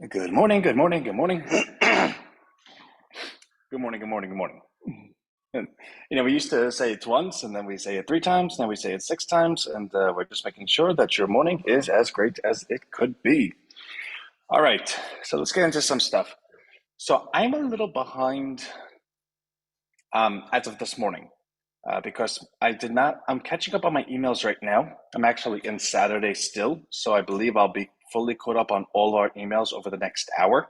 Good morning, good morning, good morning. Good morning, good morning, good morning. And, we used to say it once and then we say it three times, now we say it six times, and we're just making sure that your morning is as great as it could be. All right, so let's get into some stuff. So I'm a little behind as of this morning because I'm catching up on my emails right now. I'm actually in Saturday still, so I believe I'll be fully caught up on all our emails over the next hour.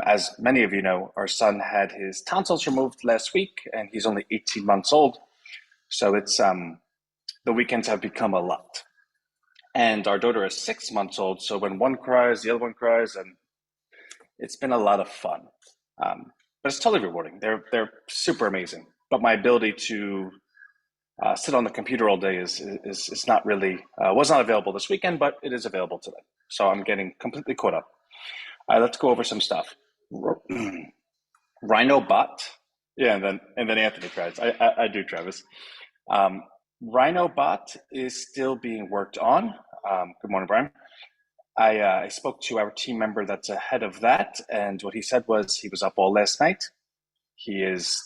As many of you know, our son had his tonsils removed last week, and he's only 18 months old. So it's the weekends have become a lot. And our daughter is 6 months old, so when one cries, the other one cries, and it's been a lot of fun. But it's totally rewarding. They're super amazing. But my ability to sit on the computer all day is not really was not available this weekend, but it is available today. So I'm getting completely caught up. Let's go over some stuff. Rhino bot. Yeah, and then Anthony cries. I do, Travis. Um, Rhino bot is still being worked on. Good morning, Brian. I spoke to our team member that's ahead of that, and what he said was he was up all last night. He is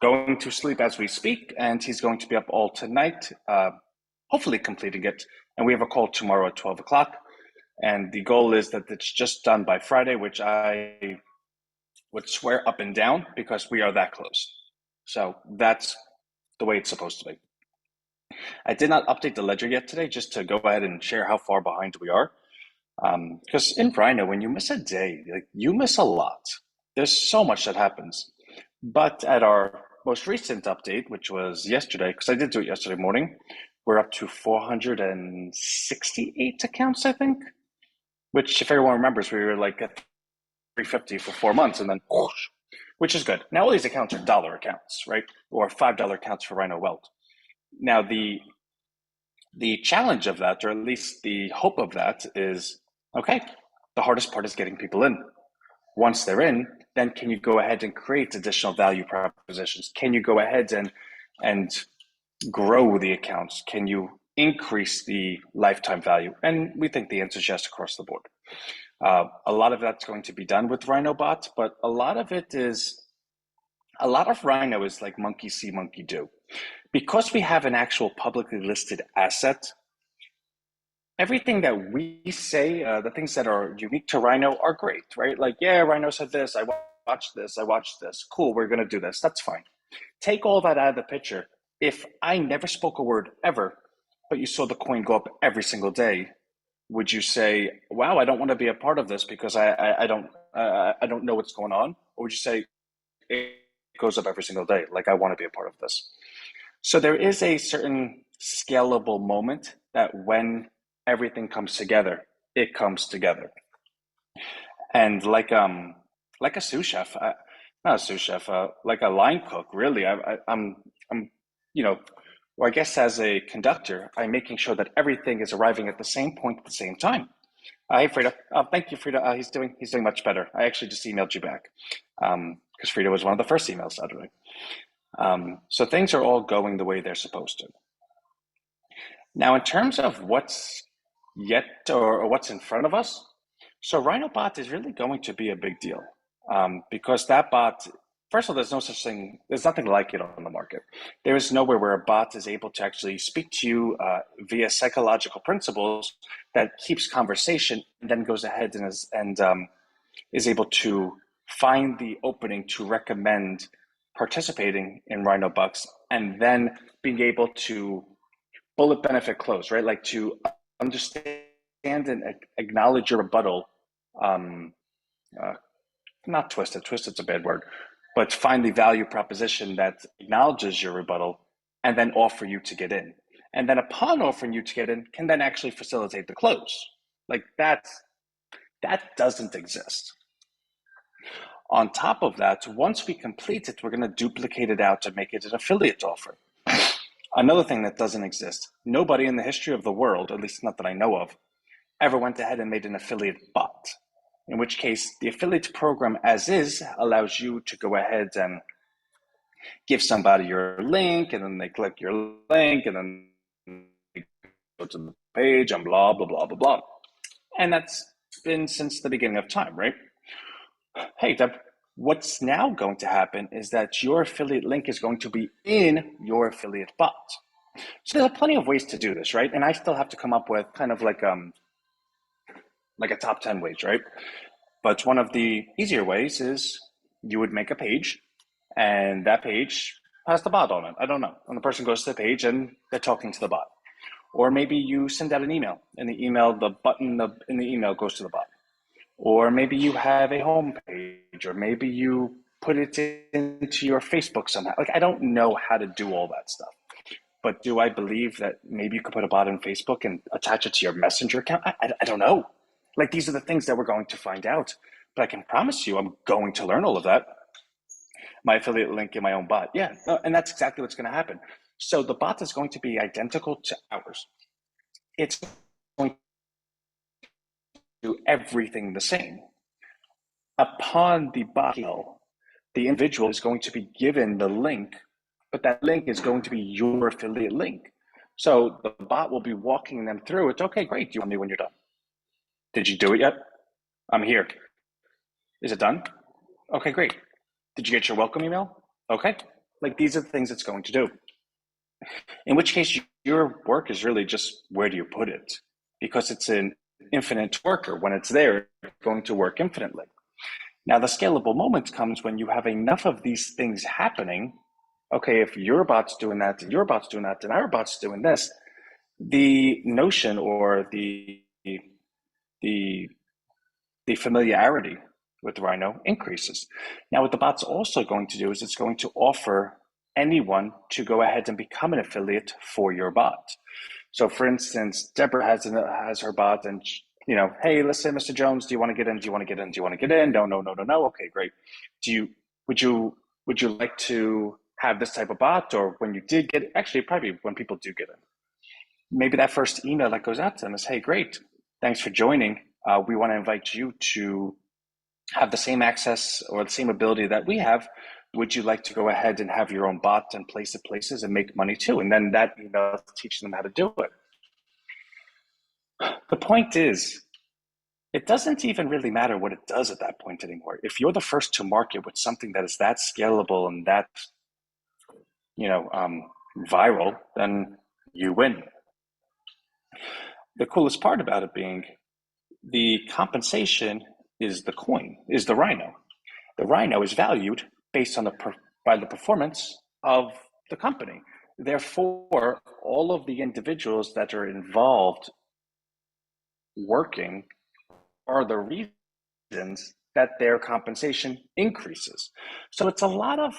going to sleep as we speak, and he's going to be up all tonight, hopefully completing it. And we have a call tomorrow at 12 o'clock. And the goal is that it's just done by Friday, which I would swear up and down because we are that close. So that's the way it's supposed to be. I did not update the ledger yet today just to go ahead and share how far behind we are. Because in Rhino, when you miss a day, like you miss a lot. There's so much that happens. But at our most recent update, which was yesterday, because I did do it yesterday morning, we're up to 468 accounts, I think. Which, if everyone remembers, we were like at 350 for 4 months, and then whoosh, which is good. Now all these accounts are dollar accounts, right? Or $5 accounts for Rhino Wealth. Now the challenge of that, or at least the hope of that, is okay. The hardest part is getting people in. Once they're in, then can you go ahead and create additional value propositions? Can you go ahead and grow the accounts? Can you increase the lifetime value? And we think the answer is yes across the board. A lot of that's going to be done with RhinoBot, but a lot of Rhino is like monkey see, monkey do. Because we have an actual publicly listed asset, everything that we say, the things that are unique to Rhino are great, right? Like, yeah, Rhino said this, I watched this, I watched this. Cool, we're going to do this. That's fine. Take all that out of the picture. If I never spoke a word ever, but you saw the coin go up every single day, would you say, "Wow, I don't want to be a part of this because I don't know what's going on"? Or would you say it goes up every single day, like I want to be a part of this? So there is a certain scalable moment that when everything comes together, it comes together. And like a sous chef, not a sous chef, like a line cook, really. I'm, you know, or I guess as a conductor, I'm making sure that everything is arriving at the same point at the same time. Hey, Frida. Thank you, Frida. He's doing much better. I actually just emailed you back because Frida was one of the first emails Saturday. So things are all going the way they're supposed to. Now, in terms of what's yet or what's in front of us, so RhinoBot is really going to be a big deal because that bot, first of all, there's no such thing, there's nothing like it on the market. There is nowhere where a bot is able to actually speak to you via psychological principles that keeps conversation and then goes ahead is able to find the opening to recommend participating in Rhino Bucks and then being able to bullet benefit close, right? Like to understand and acknowledge your rebuttal. Um, uh, Not twisted. Twisted's a bad word, but find the value proposition that acknowledges your rebuttal and then offer you to get in. And then upon offering you to get in, can then actually facilitate the close. Like that doesn't exist. On top of that, once we complete it, we're going to duplicate it out to make it an affiliate offer. Another thing that doesn't exist, nobody in the history of the world, at least not that I know of, ever went ahead and made an affiliate bot. In which case, the affiliate program as is allows you to go ahead and give somebody your link, and then they click your link, and then they go to the page, and blah, blah, blah, blah, blah. And that's been since the beginning of time, right? Hey, Deb, what's now going to happen is that your affiliate link is going to be in your affiliate bot. So there are plenty of ways to do this, right? And I still have to come up with kind of like a top 10 ways, right? But one of the easier ways is you would make a page, and that page has the bot on it. I don't know. And the person goes to the page and they're talking to the bot. Or maybe you send out an email, and the button in the email goes to the bot. Or maybe you have a home page, or maybe you put it into your Facebook somehow. Like, I don't know how to do all that stuff. But do I believe that maybe you could put a bot in Facebook and attach it to your Messenger account? I don't know. Like, these are the things that we're going to find out. But I can promise you I'm going to learn all of that. My affiliate link in my own bot. Yeah, and that's exactly what's going to happen. So the bot is going to be identical to ours. It's going to do everything the same. Upon the bot, the individual is going to be given the link, but that link is going to be your affiliate link. So the bot will be walking them through. It's okay, great. Do you want me when you're done? Did you do it yet? I'm here. Is it done? Okay, great. Did you get your welcome email? Okay. Like, these are the things it's going to do. In which case, your work is really just where do you put it? Because it's an infinite worker. When it's there, it's going to work infinitely. Now, the scalable moment comes when you have enough of these things happening. Okay, if your bot's doing that, and your bot's doing that, and our bot's doing this, the notion or the the familiarity with Rhino increases. Now, what the bot's also going to do is it's going to offer anyone to go ahead and become an affiliate for your bot. So, for instance, Deborah has her bot, and hey, listen, Mr. Jones, do you want to get in? Do you want to get in? Do you want to get in? No, no, no, no, no. Okay, great. Do you would you would you like to have this type of bot, or when you did get actually probably when people do get in, maybe that first email that goes out to them is, hey, great, thanks for joining. We want to invite you to have the same access or the same ability that we have. Would you like to go ahead and have your own bot and place it places and make money too? And then that email teaching them how to do it. The point is, it doesn't even really matter what it does at that point anymore. If you're the first to market with something that is that scalable and that, viral, then you win. The coolest part about it being the compensation is the coin, is the Rhino. The Rhino is valued based on by the performance of the company. Therefore, all of the individuals that are involved working are the reasons that their compensation increases. So it's a lot of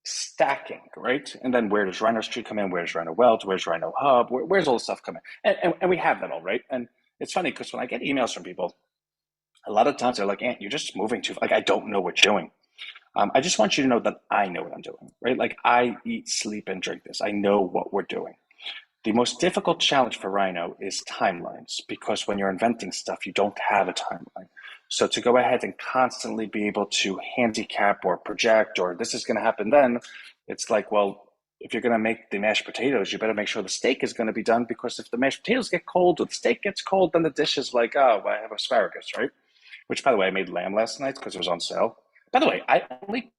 stacking, right? And then where does Rhino Street come in? Where's Rhino Wells? Where's Rhino Hub? Where's all the stuff come in? And we have that all, right? And it's funny because when I get emails from people, a lot of times they're like, Ant, you're just moving too, like, I don't know what you're doing. I just want you to know that I know what I'm doing, right? Like, I eat, sleep, and drink this. I know what we're doing. The most difficult challenge for Rhino is timelines, because when you're inventing stuff, you don't have a timeline. So to go ahead and constantly be able to handicap or project, or this is going to happen then, it's like, well, if you're going to make the mashed potatoes, you better make sure the steak is going to be done, because if the mashed potatoes get cold or the steak gets cold, then the dish is like, oh, well, I have asparagus, right? Which, by the way, I made lamb last night because it was on sale. By the way, I only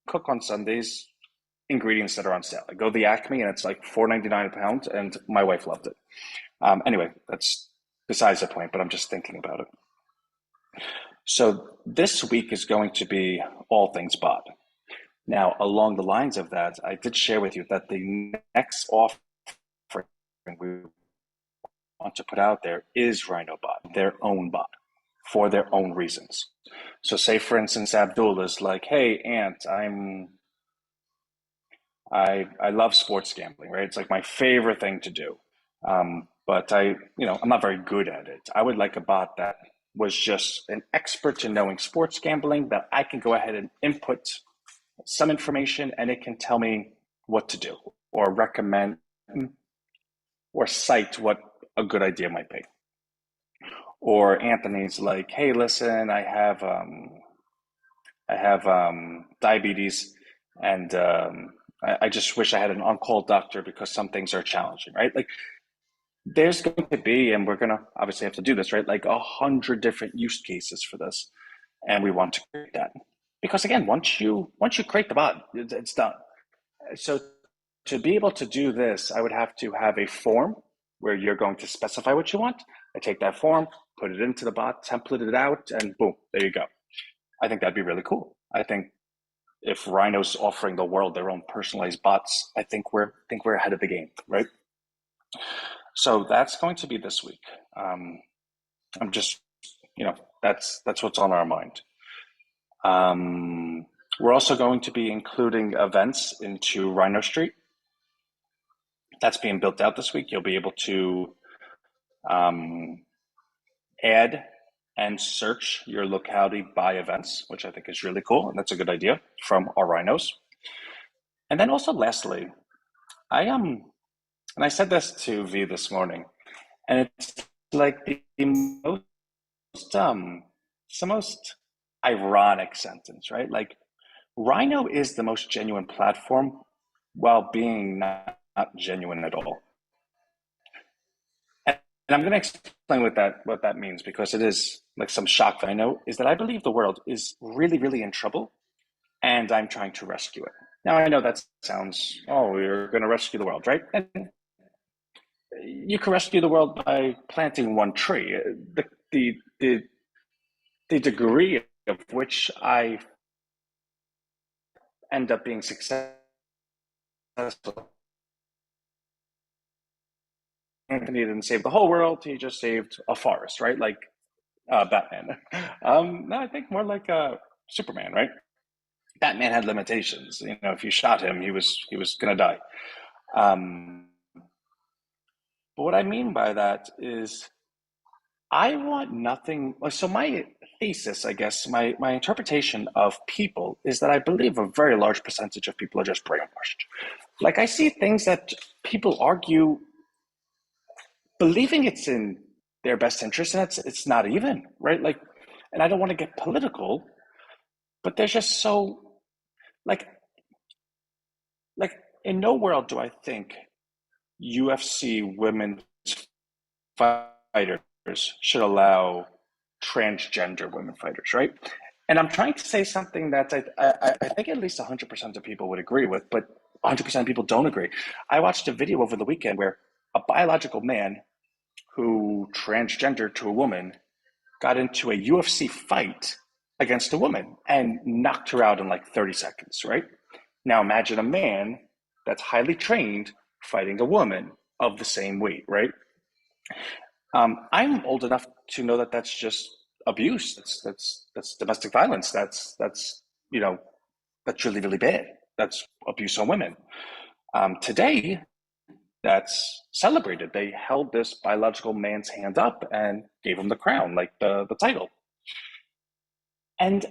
cook on Sundays ingredients that are on sale. I go to the Acme and it's like $4.99 a pound, and my wife loved it. Anyway, that's besides the point, but I'm just thinking about it. So this week is going to be all things bot. Now, along the lines of that, I did share with you that the next offering we want to put out there is RhinoBot, their own bot, for their own reasons. So say, for instance, Abdul is like, hey, Ant, I love sports gambling, right? It's like my favorite thing to do. But I'm not very good at it. I would like a bot that was just an expert in knowing sports gambling, that I can go ahead and input some information and it can tell me what to do, or recommend or cite what a good idea might be. Or Anthony's like, hey, listen, I have diabetes, and I just wish I had an on-call doctor because some things are challenging, right? Like, there's going to be, and we're going to obviously have to do this, right? Like 100 different use cases for this, and we want to create that because again, once you create the bot, it's done. So to be able to do this, I would have to have a form where you're going to specify what you want. I take that form, put it into the bot, template it out, and boom, there you go. I think that'd be really cool. I think if Rhino's offering the world their own personalized bots, I think we're ahead of the game, right? So that's going to be this week. Um, I'm just, you know, that's what's on our mind. Um, we're also going to be including events into Rhino Street. That's being built out this week. You'll be able to um, add and search your locality by events, which I think is really cool, and that's a good idea from our rhinos. And then also, lastly, I and I said this to V this morning, and it's like the most it's the most ironic sentence, right? Like Rhino is the most genuine platform while being not genuine at all. And I'm going to explain what that means because it is like some shock that I know is that I believe the world is really, really in trouble and I'm trying to rescue it. Now I know that sounds, oh, you're going to rescue the world, right? And you can rescue the world by planting one tree. The the the degree of which I end up being successful, Anthony didn't save the whole world; he just saved a forest, right? Like Batman. No, I think more like Superman, right? Batman had limitations. You know, if you shot him, he was gonna die. Um, but what I mean by that is I want nothing. So my thesis, I guess, my interpretation of people is that I believe a very large percentage of people are just brainwashed. Like I see things that people argue, believing it's in their best interest, and it's not even right. Like, and I don't want to get political, but they're just so like like in no world do I think UFC women's fighters should allow transgender women fighters, right? And I'm trying to say something that I think at least 100% of people would agree with, but 100% of people don't agree. I watched a video over the weekend where a biological man who transgendered to a woman got into a UFC fight against a woman and knocked her out in like 30 seconds, right? Now imagine a man that's highly trained fighting a woman of the same weight, right? I'm old enough to know that that's just abuse. That's domestic violence. That's you know that's really really bad. That's abuse on women. Today, that's celebrated. They held this biological man's hand up and gave him the crown, like the title. And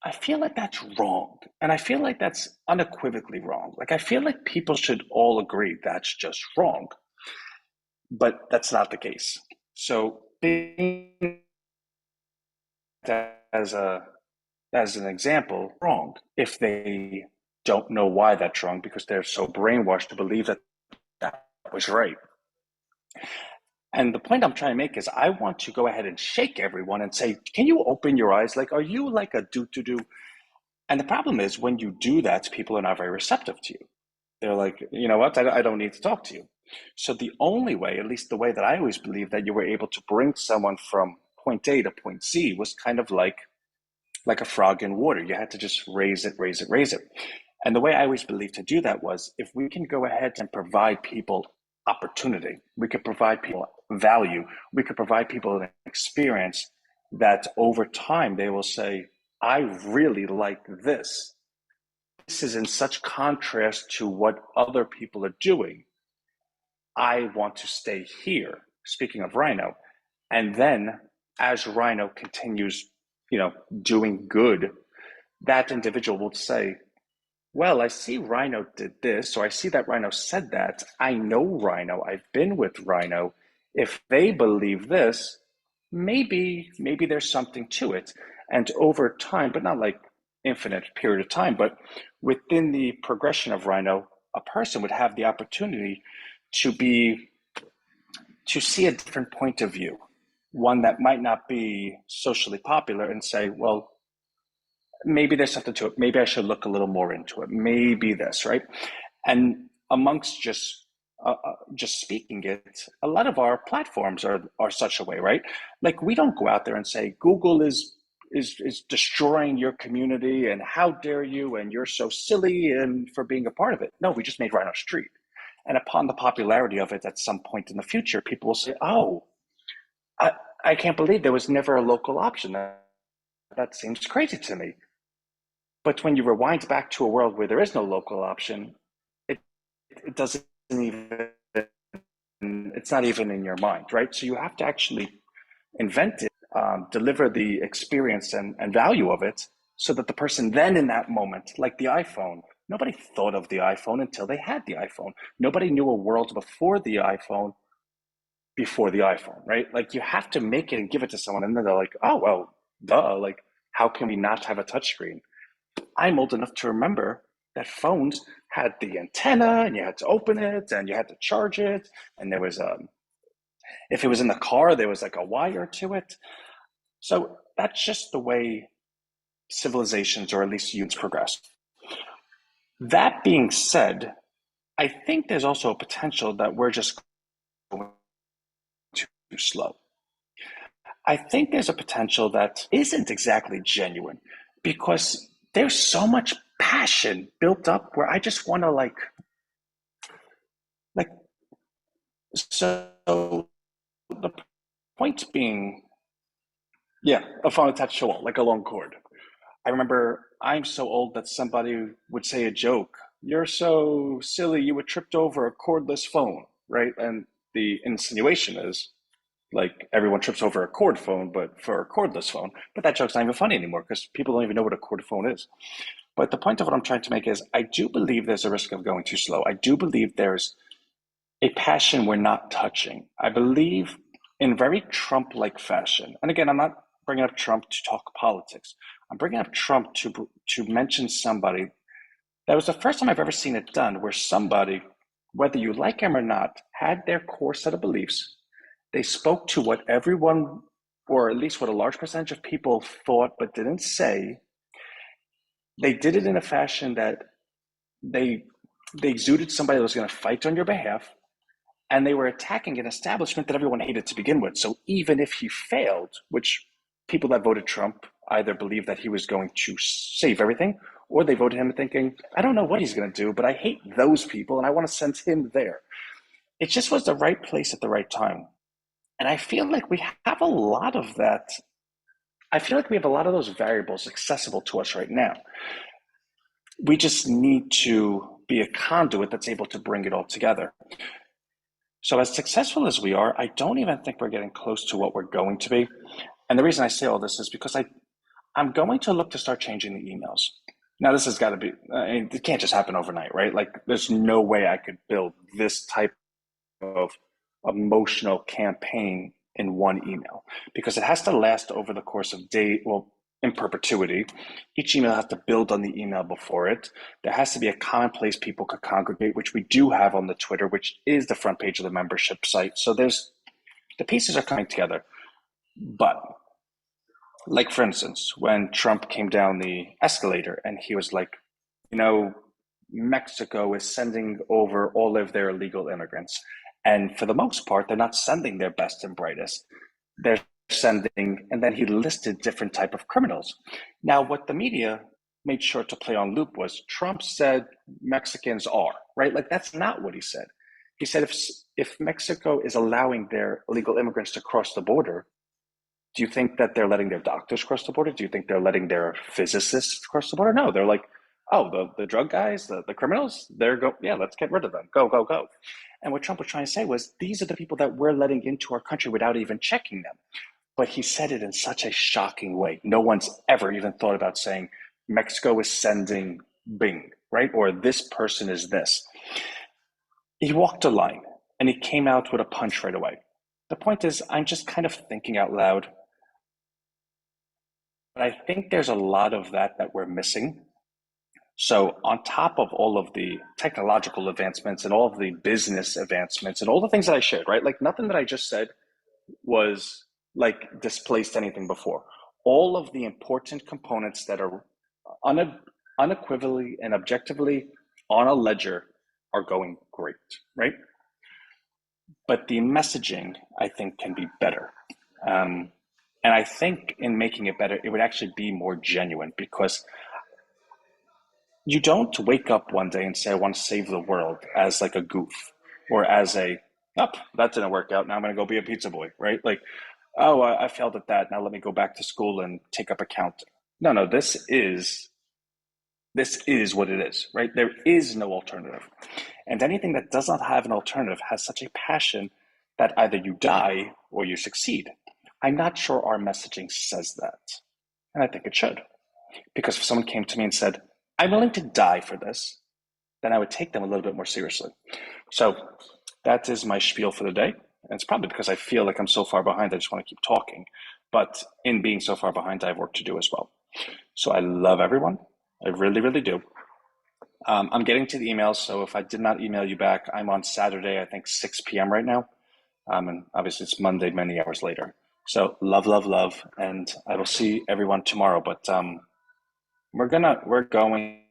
I feel like that's wrong, and I feel like that's unequivocally wrong. Like I feel like people should all agree that's just wrong, but that's not the case. So being as a as an example, wrong if they don't know why that's wrong because they're so brainwashed to believe that that was right. And the point I'm trying to make is I want to go ahead and shake everyone and say, can you open your eyes? Like, are you like a do to do? And the problem is when you do that, people are not very receptive to you. They're like, you know what? I don't need to talk to you. So the only way, at least the way that I always believe that you were able to bring someone from point A to point Z was kind of like a frog in water. You had to just raise it, raise it, raise it. And the way I always believed to do that was if we can go ahead and provide people opportunity, we could provide people value, we could provide people an experience that over time they will say, I really like this. This is in such contrast to what other people are doing. I want to stay here. Speaking of Rhino. And then as Rhino continues, doing good, that individual will say, well, I see Rhino did this, or I see that Rhino said that. I know Rhino. I've been with Rhino. If they believe this, maybe there's something to it. And over time, but not like infinite period of time, but within the progression of Rhino, a person would have the opportunity to be to see a different point of view, one that might not be socially popular, and say, well, maybe there's something to it. Maybe I should look a little more into it. Maybe this, right? And amongst just speaking it, a lot of our platforms are such a way, right? Like we don't go out there and say Google is destroying your community and how dare you and you're so silly and for being a part of it. No, we just made Rhino Street. And upon the popularity of it at some point in the future, people will say, oh, I, I can't believe there was never a local option. That seems crazy to me. But when you rewind back to a world where there is no local option, it, it doesn't even, it's not even in your mind, right? So you have to actually invent it, deliver the experience and value of it so that the person then in that moment, like the iPhone, nobody thought of the iPhone until they had the iPhone. Nobody knew a world before the iPhone, right? Like you have to make it and give it to someone, and then they're like, oh, well, duh. Like, how can we not have a touchscreen? I'm old enough to remember that phones had the antenna and you had to open it and you had to charge it. And there was if it was in the car, there was like a wire to it. So that's just the way civilizations, or at least humans, progress. That being said, I think there's also a potential that we're just going too slow. I think there's a potential that isn't exactly genuine because there's so much passion built up where I just want to like so the point being, yeah, a phone attached to a wall, like a long cord. I remember I'm so old that somebody would say a joke. You're so silly, you would tripped over a cordless phone, right? And the insinuation is like everyone trips over a cord phone, but for a cordless phone. But that joke's not even funny anymore because people don't even know what a cord phone is. But the point of what I'm trying to make is I do believe there's a risk of going too slow. I do believe there's a passion we're not touching. I believe in very Trump like fashion. And again, I'm not bringing up Trump to talk politics. I'm bringing up Trump to mention somebody that was the first time I've ever seen it done where somebody, whether you like him or not, had their core set of beliefs. They spoke to what everyone, or at least what a large percentage of people thought but didn't say. They did it in a fashion that they they exuded somebody that was going to fight on your behalf, and they were attacking an establishment that everyone hated to begin with. So even if he failed, which people that voted Trump either believed that he was going to save everything, or they voted him thinking, I don't know what he's going to do, but I hate those people and I want to send him there. It just was the right place at the right time. And I feel like we have a lot of that. I feel like we have a lot of those variables accessible to us right now. We just need to be a conduit that's able to bring it all together. So, as successful as we are, I don't even think we're getting close to what we're going to be. And the reason I say all this is because I'm going to look to start changing the emails. Now, this has got to be, I mean, it can't just happen overnight, right? Like, there's no way I could build this type of emotional campaign in one email because it has to last over the course of day, well, in perpetuity. Each email has to build on the email before it. There has to be a common place people could congregate, which we do have on the Twitter, which is the front page of the membership site. So there's the pieces are coming together. But like for instance, when Trump came down the escalator and he was like, you know, Mexico is sending over all of their illegal immigrants. And for the most part, they're not sending their best and brightest. They're sending, and then he listed different type of criminals. Now, what the media made sure to play on loop was Trump said Mexicans are, right? Like that's not what he said. He said if Mexico is allowing their illegal immigrants to cross the border, do you think that they're letting their doctors cross the border? Do you think they're letting their physicists cross the border? No, they're like, oh, the drug guys, the criminals, they're go, yeah, let's get rid of them. Go, go, go. And what Trump was trying to say was, these are the people that we're letting into our country without even checking them. But he said it in such a shocking way. No one's ever even thought about saying Mexico is sending Bing, right? Or this person is this. He walked a line and he came out with a punch right away. The point is, I'm just kind of thinking out loud. But I think there's a lot of that we're missing. So, on top of all of the technological advancements and all of the business advancements and all the things that I shared, right? Like nothing that I just said was like displaced anything before. All of the important components that are unequivocally and objectively on a ledger are going great, right? But the messaging, I think, can be better. Um, and I think in making it better, it would actually be more genuine because you don't wake up one day and say, I want to save the world as like a goof or as a, oh, that didn't work out. Now I'm going to go be a pizza boy, right? Like, oh, I failed at that. Now let me go back to school and take up accounting. No, no, this is what it is, right? There is no alternative. And anything that does not have an alternative has such a passion that either you die or you succeed. I'm not sure our messaging says that. And I think it should. Because if someone came to me and said, I'm willing to die for this, then I would take them a little bit more seriously. So that is my spiel for the day. And it's probably because I feel like I'm so far behind, I just want to keep talking. But in being so far behind, I have work to do as well. So I love everyone. I really, really do. I'm getting to the emails. So if I did not email you back, I'm on Saturday, I think 6 p.m. right now. And obviously it's Monday, many hours later. So love, love, love. And I will see everyone tomorrow. But we're going,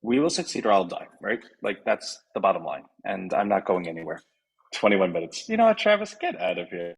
we will succeed or I'll die, right? Like that's the bottom line. And I'm not going anywhere. 21 minutes. You know what, Travis? Get out of here.